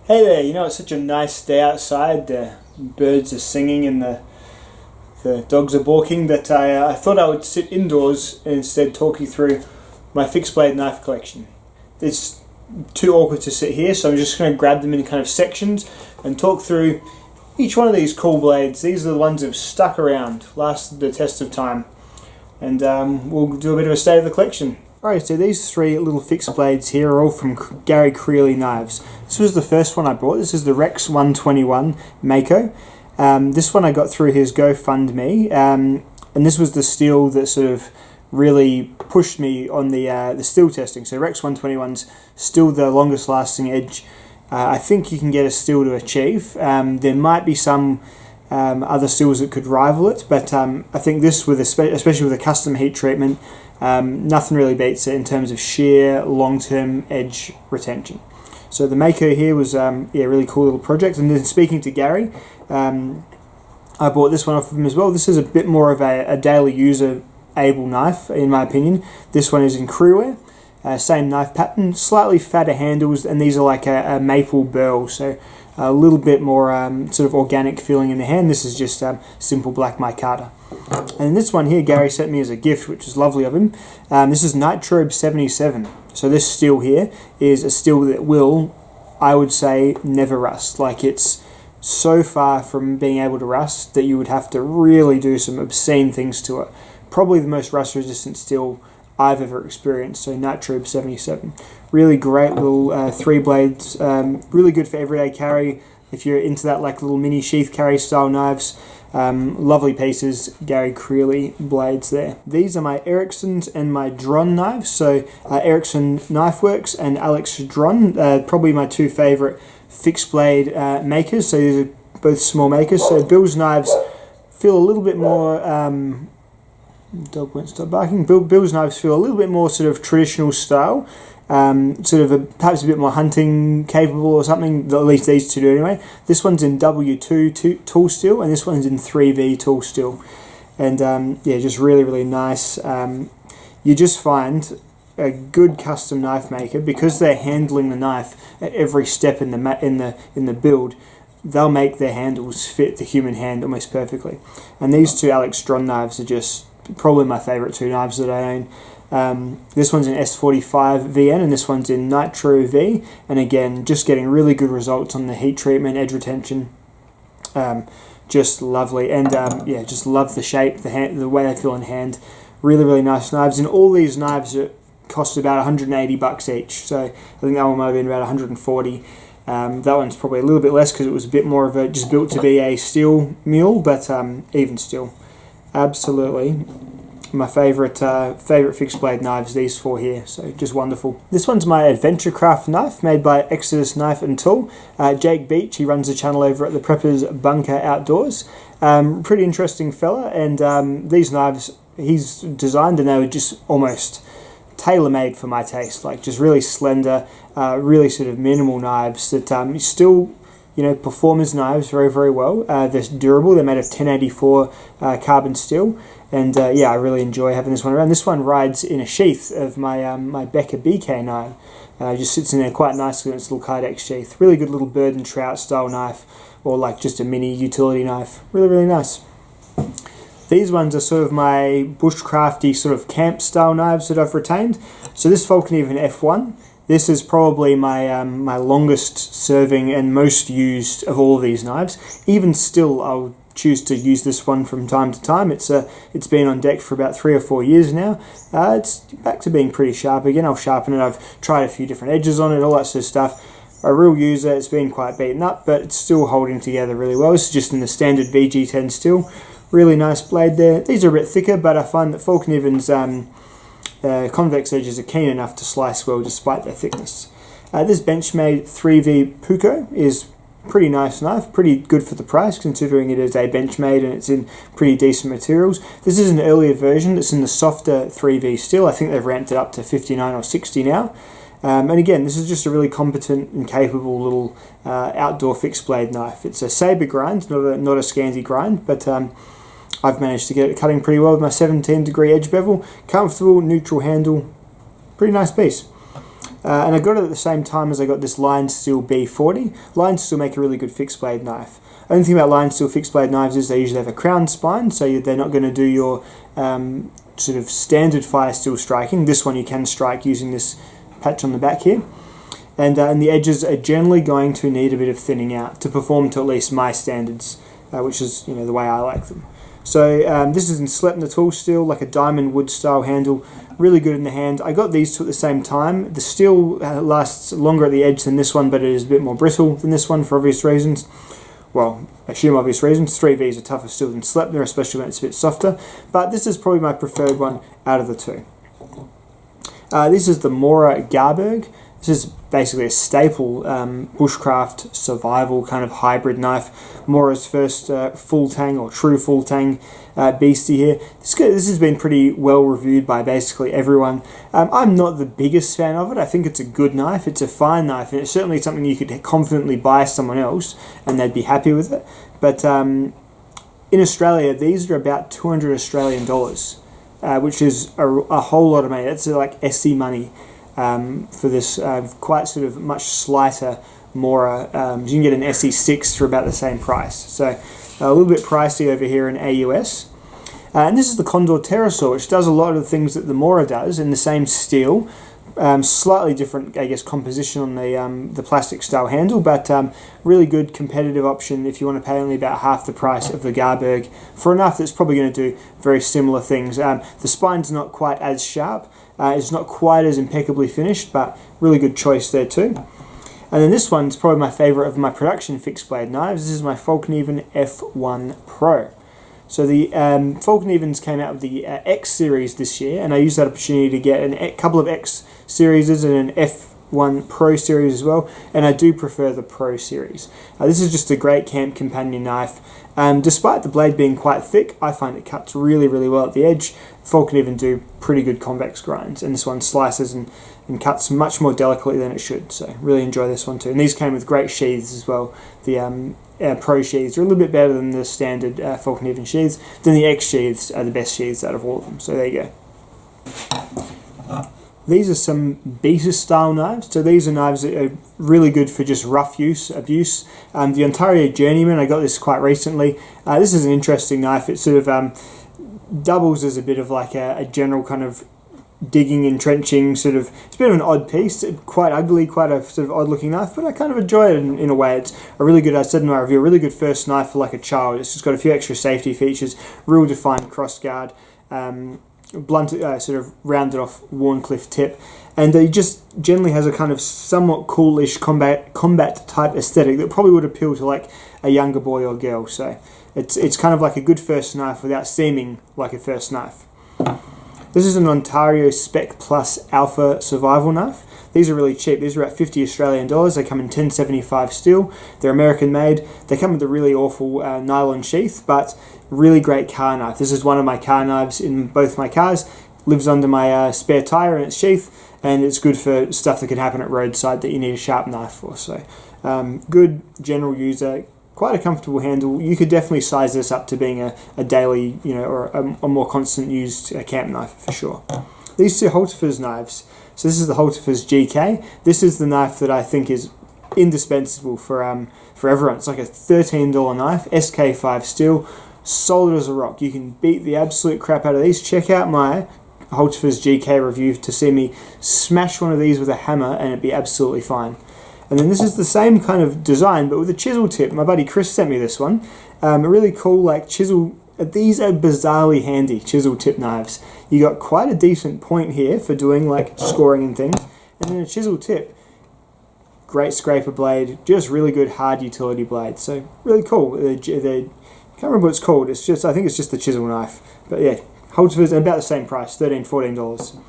Hey there, it's such a nice day outside. The birds are singing and the dogs are barking that I thought I would sit indoors and instead talk you through my fixed blade knife collection. It's too awkward to sit here, so I'm just going to grab them in kind of sections and talk through each one of these cool blades. These are the ones that have stuck around, lasted the test of time, and we'll do a bit of a state of the collection. Alright, so these three little fixed blades here are all from Garak Knives. This was the first one I bought. This is the Rex 121 Mako. This one I got through his GoFundMe, and this was the steel that sort of really pushed me on the steel testing. So Rex 121's still the longest lasting edge I think you can get a steel to achieve. There might be some other steels that could rival it, but I think this, especially with a custom heat treatment, nothing really beats it in terms of sheer long-term edge retention. So the Mako here was a really cool little project. And then speaking to Gary, I bought this one off of him as well. This is a bit more of a daily user able knife, in my opinion. This one is in crewware, same knife pattern, slightly fatter handles, and these are like a maple burl, so a little bit more sort of organic feeling in the hand. This is just simple black micarta. And this one here Gary sent me as a gift, which is lovely of him. This is Nitrobe 77. So this steel here is a steel that will, I would say, never rust. Like, it's so far from being able to rust that you would have to really do some obscene things to it. Probably the most rust resistant steel I've ever experienced. So Nitrobe 77. Really great little 3 blades, really good for everyday carry if you're into that like little mini sheath carry style knives. Lovely pieces, Gary Creeley blades there. These are my Ericksons and my Dron knives. So Erickson Knife Works and Alex Dron, probably my two favourite fixed blade makers. So these are both small makers. So Bill's knives feel a little bit more, dog won't stop barking. Bill's knives feel a little bit more sort of traditional style. Sort of perhaps a bit more hunting capable or something, at least these two do anyway. This one's in W2 tool steel, and this one's in 3V tool steel. And yeah, just really nice. You just find a good custom knife maker, because they're handling the knife at every step in the build. They'll make their handles fit the human hand almost perfectly. And these two Alex Dron knives are just probably my favourite two knives that I own. This one's in S45 VN and this one's in Nitro V, and again just getting really good results on the heat treatment, edge retention. Just lovely, and yeah, just love the shape, the way they feel in hand. Really nice knives, and all these knives cost about $180 each, so I think that one might have been about 140. That one's probably a little bit less because it was a bit more of a just built to be a steel mule, but even still, absolutely my favourite fixed blade knives, these four here, so just wonderful. This one's my Adventurecraft knife, made by Exodus Knife and Tool. Jake Beach, he runs a channel over at the Preppers Bunker Outdoors. Pretty interesting fella, and these knives he's designed, and they were just almost tailor-made for my taste, like just really slender, really sort of minimal knives that still, perform as knives very well. They're durable. They're made of 1084 carbon steel, and yeah, I really enjoy having this one around. This one rides in a sheath of my my Becker BK9. Just sits in there quite nicely in its little Kydex sheath. Really good little bird and trout style knife, or like just a mini utility knife. Really nice. These ones are sort of my bushcrafty sort of camp style knives that I've retained. So this Falconeven F1. This is probably my my longest serving and most used of all of these knives. Even still, I'll choose to use this one from time to time. It's been on deck for about 3 or 4 years now. It's back to being pretty sharp again. I'll sharpen it. I've tried a few different edges on it, all that sort of stuff. A real user. It's been quite beaten up, but it's still holding together really well. This is just in the standard VG10 steel. Really nice blade there. These are a bit thicker, but I find that Falconeven's convex edges are keen enough to slice well despite their thickness. This Benchmade 3V Puko is pretty nice knife, pretty good for the price considering it is a Benchmade and it's in pretty decent materials. This is an earlier version that's in the softer 3V steel. I think they've ramped it up to 59 or 60 now. And again, this is just a really competent and capable little outdoor fixed blade knife. It's a saber grind, not a Scansy grind, but I've managed to get it cutting pretty well with my 17-degree edge bevel. Comfortable, neutral handle, pretty nice piece. And I got it at the same time as I got this Line Steel B40. Line Steel make a really good fixed blade knife. Only thing about Line Steel fixed blade knives is they usually have a crown spine, so they're not going to do your sort of standard fire steel striking. This one you can strike using this patch on the back here. And the edges are generally going to need a bit of thinning out to perform to at least my standards, which is the way I like them. So this is in Sleipner tool steel, like a diamond wood style handle, really good in the hand. I got these two at the same time. The steel lasts longer at the edge than this one, but it is a bit more brittle than this one for obvious reasons. Well, I assume obvious reasons. 3Vs are tougher still than Sleipner, especially when it's a bit softer, but this is probably my preferred one out of the two. This is the Mora Garberg. This is basically a staple bushcraft survival kind of hybrid knife. Mora's first full tang or true full tang beastie here. This has been pretty well reviewed by basically everyone. I'm not the biggest fan of it. I think it's a good knife. It's a fine knife, and it's certainly something you could confidently buy someone else and they'd be happy with it. But in Australia, these are about 200 Australian dollars, which is a whole lot of money. That's like SC money. For this quite sort of much slighter Mora. You can get an SE6 for about the same price. So a little bit pricey over here in AUS. And this is the Condor Pterosaur, which does a lot of the things that the Mora does in the same steel. Slightly different, I guess, composition on the plastic style handle, but really good competitive option if you want to pay only about half the price of the Garberg for a knife that's probably going to do very similar things. The spine's not quite as sharp, it's not quite as impeccably finished, but really good choice there too. And then this one's probably my favourite of my production fixed blade knives. This is my Falkneven F1 Pro. So the Falknevens came out with the X series this year, and I used that opportunity to get a couple of X series and an F1 Pro series as well, and I do prefer the Pro series. This is just a great camp companion knife. Despite the blade being quite thick, I find it cuts really, really well at the edge. Falkneven do pretty good convex grinds, and this one slices and cuts much more delicately than it should, so really enjoy this one too. And these came with great sheaths as well. The Pro sheaths are a little bit better than the standard Falkneven sheaths. Then the X sheaths are the best sheaths out of all of them, so there you go. These are some beta style knives. So these are knives that are really good for just rough use, abuse. The Ontario Journeyman, I got this quite recently. This is an interesting knife. It sort of doubles as a bit of like a general kind of digging and trenching sort of. It's a bit of an odd piece, quite ugly, quite a sort of odd looking knife, but I kind of enjoy it in a way. It's a really good, I said in my review, a really good first knife for like a child. It's just got a few extra safety features, real defined cross guard, blunt, sort of rounded off Warncliffe tip, and it just generally has a kind of somewhat coolish combat type aesthetic that probably would appeal to like a younger boy or girl. So it's kind of like a good first knife without seeming like a first knife. This is an Ontario Spec Plus Alpha Survival Knife. These are really cheap. These are about 50 Australian dollars. They come in 1075 steel. They're American made. They come with a really awful nylon sheath, but really great car knife. This is one of my car knives in both my cars. Lives under my spare tyre in its sheath, and it's good for stuff that can happen at roadside that you need a sharp knife for. So good general user. Quite a comfortable handle. You could definitely size this up to being a daily, or a more constant used camp knife for sure. These two Holtefers knives. So this is the Holtefers GK. This is the knife that I think is indispensable for everyone. It's like a $13 knife, SK5 steel, solid as a rock. You can beat the absolute crap out of these. Check out my Holtefers GK review to see me smash one of these with a hammer and it'd be absolutely fine. And then this is the same kind of design, but with a chisel tip. My buddy Chris sent me this one. A really cool, like, chisel. These are bizarrely handy chisel tip knives. You got quite a decent point here for doing, like, scoring and things. And then a chisel tip. Great scraper blade. Just really good hard utility blade. So, really cool. I can't remember what it's called. It's just, I think it's just the chisel knife. But yeah, Holtefers are about the same price, $13, $14.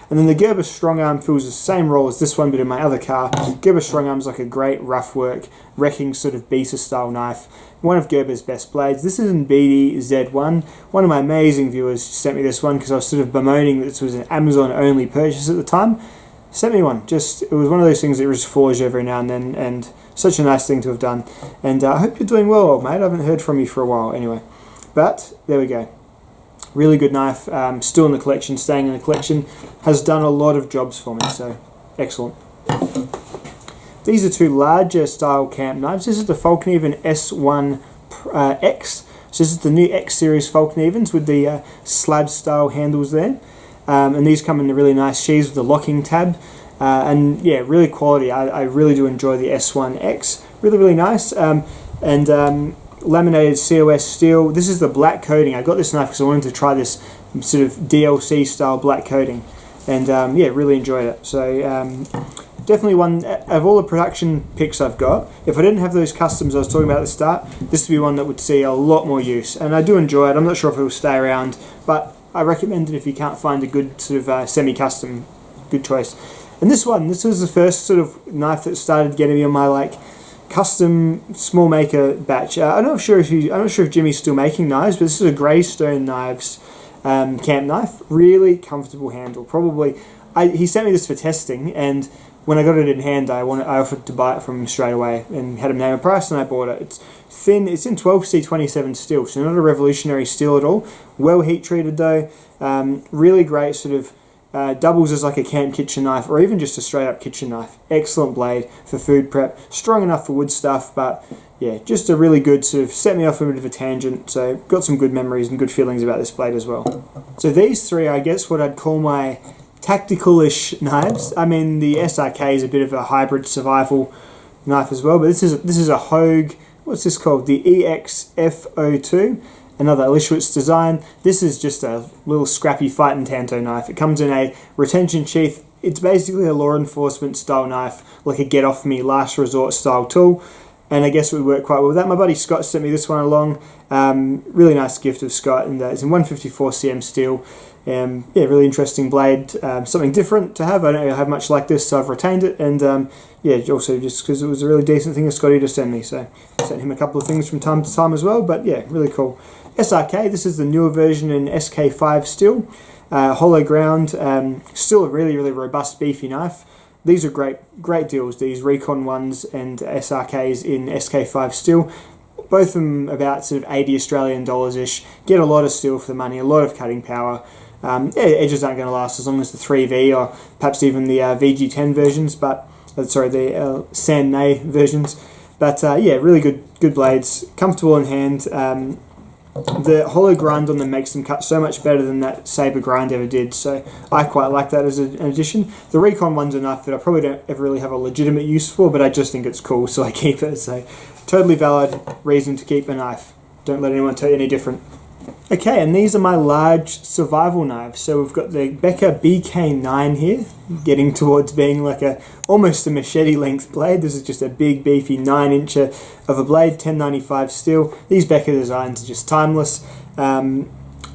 And then the Gerber Strong Arm fills the same role as this one, but in my other car. Gerber Strong Arm is like a great rough work, wrecking sort of beta style knife. One of Gerber's best blades. This is in BD Z1. One of my amazing viewers sent me this one because I was sort of bemoaning that this was an Amazon only purchase at the time. Sent me one. It was one of those things that just floors you every now and then, and such a nice thing to have done. And I hope you're doing well, old mate. I haven't heard from you for a while anyway. But there we go. Really good knife, still in the collection, staying in the collection, has done a lot of jobs for me, so excellent. These are two larger style camp knives. This is the Falkneven S1 X. So this is the new X series Falknevens with the slab style handles there. And these come in a really nice sheaths with the locking tab. And yeah, really quality. I really do enjoy the S1X. Really nice. Laminated COS steel. This is the black coating. I got this knife because I wanted to try this sort of DLC style black coating. And yeah, really enjoyed it. So definitely one, of all the production picks I've got, if I didn't have those customs I was talking about at the start, this would be one that would see a lot more use. And I do enjoy it. I'm not sure if it will stay around, but I recommend it if you can't find a good sort of semi-custom, good choice. And this was the first sort of knife that started getting me on my like custom small maker batch. I'm not sure if Jimmy's still making knives, but this is a Greystone Knives camp knife. Really comfortable handle. Probably, he sent me this for testing, and when I got it in hand, I offered to buy it from him straight away and had him name a price, and I bought it. It's thin. It's in 12C27 steel, so not a revolutionary steel at all. Well heat treated though. Really great sort of. Doubles as like a camp kitchen knife, or even just a straight up kitchen knife. Excellent blade for food prep, strong enough for wood stuff, but yeah, just a really good sort of set me off a bit of a tangent. So got some good memories and good feelings about this blade as well. So these three, I guess what I'd call my tactical-ish knives. I mean, the SRK is a bit of a hybrid survival knife as well, but this is a Hogue. What's this called? The EXF02. Another Elishwitz design. This is just a little scrappy fighting tanto knife. It comes in a retention sheath. It's basically a law enforcement style knife, like a get off me last resort style tool. And I guess it would work quite well with that. My buddy Scott sent me this one along. Really nice gift of Scott, and it's in 154 cm steel. Yeah, really interesting blade. Something different to have. I don't have much like this, so I've retained it. And yeah, also just because it was a really decent thing of Scotty to send me. So I sent him a couple of things from time to time as well. But yeah, really cool. SRK, this is the newer version in SK5 steel, hollow ground, still a really robust beefy knife. These are great deals, these Recon ones and SRKs in SK5 steel. Both of them about sort of 80 Australian dollars-ish. Get a lot of steel for the money, a lot of cutting power. Edges aren't going to last as long as the 3V or perhaps even the VG10 versions, but sorry, the San Nay versions. But yeah, really good blades, comfortable in hand. The hollow grind on them makes them cut so much better than that Sabre grind ever did, so I quite like that as an addition. The Recon one's a knife that I probably don't ever really have a legitimate use for, but I just think it's cool, so I keep it. So totally valid reason to keep a knife. Don't let anyone tell you any different. Okay, and these are my large survival knives. So we've got the Becker BK9 here, getting towards being like almost a machete length blade. This is just a big beefy 9-incher of a blade, 1095 steel. These Becker designs are just timeless. I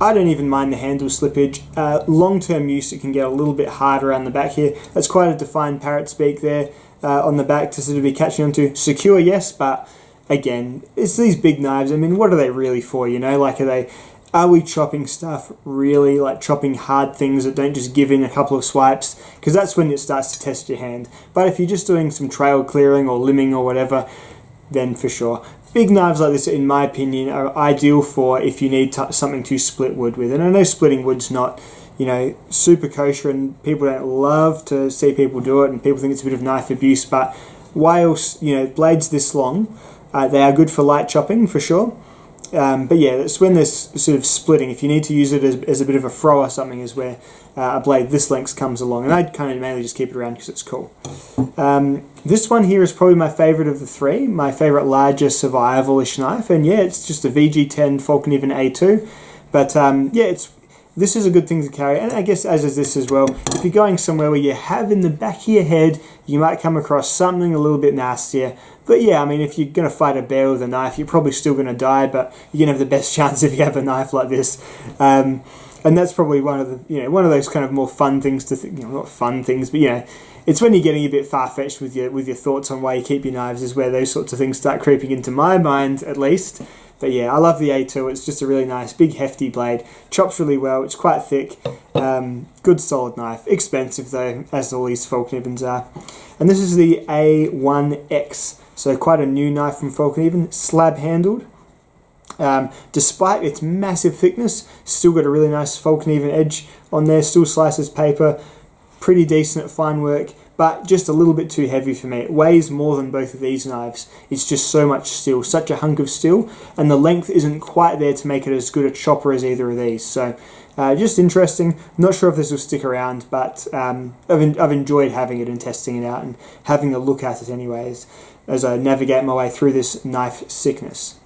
don't even mind the handle slippage. Long-term use, it can get a little bit hard around the back here. That's quite a defined parrot's beak there on the back to sort of be catching onto. Secure, yes, but again, it's these big knives. I mean, what are they really for, you know? Like, are we chopping stuff really, like chopping hard things that don't just give in a couple of swipes? Because that's when it starts to test your hand. But if you're just doing some trail clearing or limbing or whatever, then for sure. Big knives like this, in my opinion, are ideal for if you need something to split wood with. And I know splitting wood's not, you know, super kosher, and people don't love to see people do it, and people think it's a bit of knife abuse, but why else, you know, blades this long, they are good for light chopping for sure. But yeah, that's when there's sort of splitting. If you need to use it as a bit of a throw or something, is where a blade this length comes along. And I kind of mainly just keep it around because it's cool. This one here is probably my favourite of the three, my favourite larger survival-ish knife. And yeah, it's just a VG10 Falkneven A2. But yeah, this is a good thing to carry. And I guess as is this as well. If you're going somewhere where you have in the back of your head, you might come across something a little bit nastier. But yeah, I mean, if you're going to fight a bear with a knife, you're probably still going to die, but you're going to have the best chance if you have a knife like this. And that's probably one of those kind of more fun things to think, not fun things, but it's when you're getting a bit far-fetched with your thoughts on why you keep your knives is where those sorts of things start creeping into my mind, at least. But yeah, I love the A2. It's just a really nice, big, hefty blade. Chops really well. It's quite thick. Good, solid knife. Expensive, though, as all these Falknevens are. And this is the A1X. So quite a new knife from Falkneven, slab handled. Despite its massive thickness, still got a really nice Falkneven edge on there, still slices paper, pretty decent at fine work, but just a little bit too heavy for me. It weighs more than both of these knives. It's just so much steel, such a hunk of steel, and the length isn't quite there to make it as good a chopper as either of these. So just interesting. Not sure if this will stick around, but I've enjoyed having it and testing it out and having a look at it anyways as I navigate my way through this knife sickness.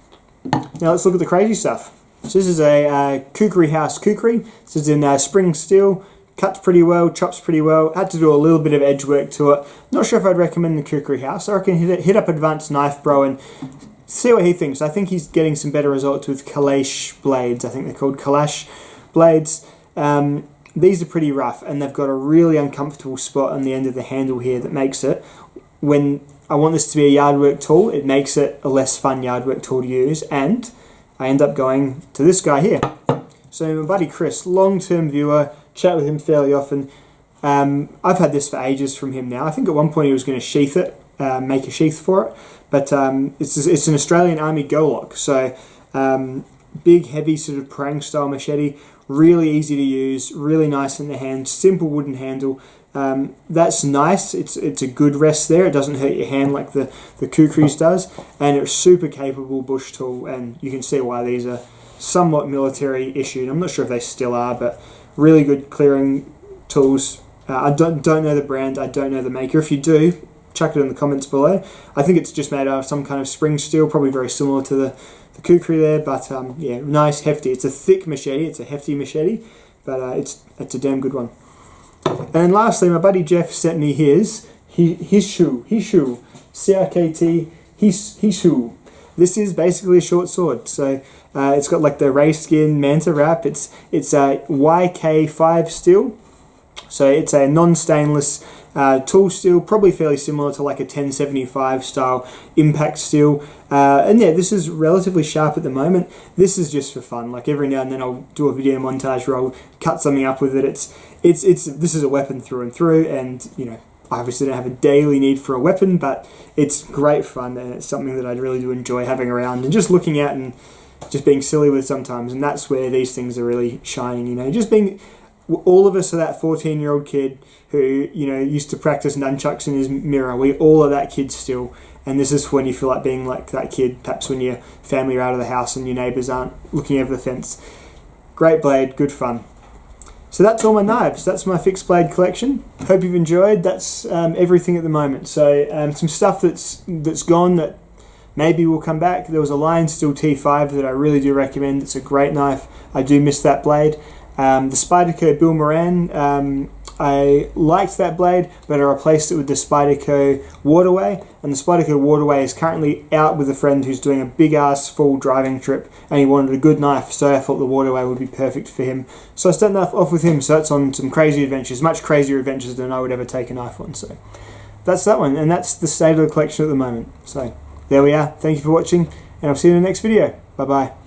Now let's look at the crazy stuff. So this is a Kukri House Kukri. This is in spring steel. Cuts pretty well, chops pretty well. Had to do a little bit of edge work to it. Not sure if I'd recommend the Kukri House. I reckon hit up Advanced Knife Bro and see what he thinks. I think he's getting some better results with Kalash blades. I think they're called Kalash blades. These are pretty rough, and they've got a really uncomfortable spot on the end of the handle here that makes it, when I want this to be a yard work tool, it makes it a less fun yard work tool to use, and I end up going to this guy here. So my buddy Chris, long-term viewer, chat with him fairly often. I've had this for ages from him now. I think at one point he was going to sheath it, make a sheath for it, but it's an Australian Army Go-Lock, so big, heavy sort of prang style machete, really easy to use, really nice in the hand, simple wooden handle. That's nice. It's a good rest there. It doesn't hurt your hand like the Kukris does, and it's super capable bush tool, and you can see why these are somewhat military issued. I'm not sure if they still are, but really good clearing tools. I don't know the brand, I don't know the maker. If you do, chuck it in the comments below. I think it's just made out of some kind of spring steel, probably very similar to the Kukri there, but yeah, nice, hefty. It's a thick machete, it's a hefty machete, but it's a damn good one. And lastly, my buddy Jeff sent me his shoe, CRKT, his shoe. This is basically a short sword, so it's got like the ray skin manta wrap. It's a YK5 steel, so it's a non-stainless tool steel, probably fairly similar to like a 1075 style impact steel. And yeah, this is relatively sharp at the moment. This is just for fun. Like every now and then I'll do a video montage where I'll cut something up with it. This is a weapon through and through, and you know, I obviously don't have a daily need for a weapon, but it's great fun, and it's something that I really do enjoy having around and just looking at and just being silly with sometimes. And that's where these things are really shining, you know, just being, all of us are that 14-year-old kid who, you know, used to practice nunchucks in his mirror. We all are that kid still, and this is when you feel like being like that kid, perhaps when your family are out of the house and your neighbours aren't looking over the fence. Great blade, good fun. So that's all my knives. That's my fixed blade collection. Hope you've enjoyed. That's everything at the moment. So some stuff that's gone that maybe will come back. There was a Lion Steel T5 that I really do recommend. It's a great knife. I do miss that blade. The Spyderco Bill Moran, I liked that blade, but I replaced it with the Spyderco Waterway, and the Spyderco Waterway is currently out with a friend who's doing a big ass full driving trip, and he wanted a good knife, so I thought the Waterway would be perfect for him. So I started off with him, so that's on some crazy adventures, much crazier adventures than I would ever take a knife on. So that's that one, and that's the state of the collection at the moment. So there we are. Thank you for watching, and I'll see you in the next video. Bye bye.